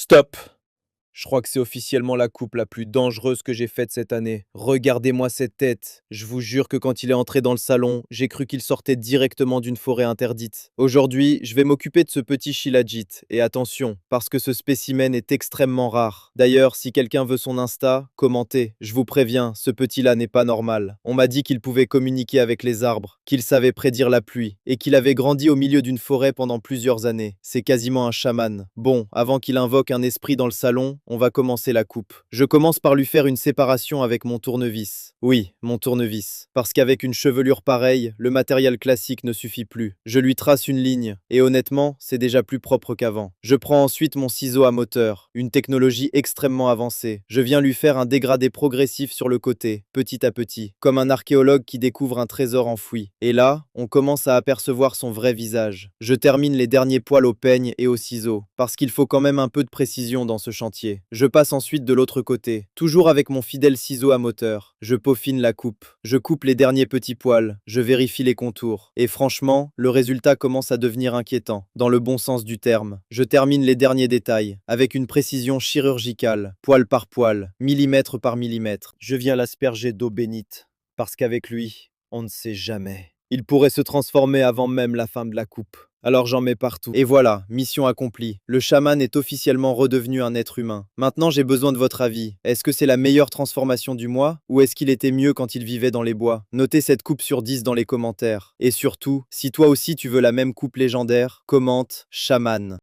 Stop! Je crois que c'est officiellement la coupe la plus dangereuse que j'ai faite cette année. Regardez-moi cette tête. Je vous jure que quand il est entré dans le salon, j'ai cru qu'il sortait directement d'une forêt interdite. Aujourd'hui, je vais m'occuper de ce petit Shilajit. Et attention, parce que ce spécimen est extrêmement rare. D'ailleurs, si quelqu'un veut son Insta, commentez. Je vous préviens, ce petit-là n'est pas normal. On m'a dit qu'il pouvait communiquer avec les arbres, qu'il savait prédire la pluie, et qu'il avait grandi au milieu d'une forêt pendant plusieurs années. C'est quasiment un chaman. Bon, avant qu'il invoque un esprit dans le salon, on va commencer la coupe. Je commence par lui faire une séparation avec mon tournevis. Oui, mon tournevis. Parce qu'avec une chevelure pareille, le matériel classique ne suffit plus. Je lui trace une ligne, et honnêtement, c'est déjà plus propre qu'avant. Je prends ensuite mon ciseau à moteur, une technologie extrêmement avancée. Je viens lui faire un dégradé progressif sur le côté, petit à petit, comme un archéologue qui découvre un trésor enfoui. Et là, on commence à apercevoir son vrai visage. Je termine les derniers poils au peigne et au ciseau, parce qu'il faut quand même un peu de précision dans ce chantier. Je passe ensuite de l'autre côté, toujours avec mon fidèle ciseau à moteur. Je peaufine la coupe. Je coupe les derniers petits poils. Je vérifie les contours. Et franchement, le résultat commence à devenir inquiétant, dans le bon sens du terme. Je termine les derniers détails, avec une précision chirurgicale, poil par poil, millimètre par millimètre. Je viens l'asperger d'eau bénite, parce qu'avec lui, on ne sait jamais. Il pourrait se transformer avant même la fin de la coupe. Alors j'en mets partout. Et voilà, mission accomplie. Le chaman est officiellement redevenu un être humain. Maintenant j'ai besoin de votre avis. Est-ce que c'est la meilleure transformation du mois? Ou est-ce qu'il était mieux quand il vivait dans les bois? Notez cette coupe sur 10 dans les commentaires. Et surtout, si toi aussi tu veux la même coupe légendaire, commente chaman.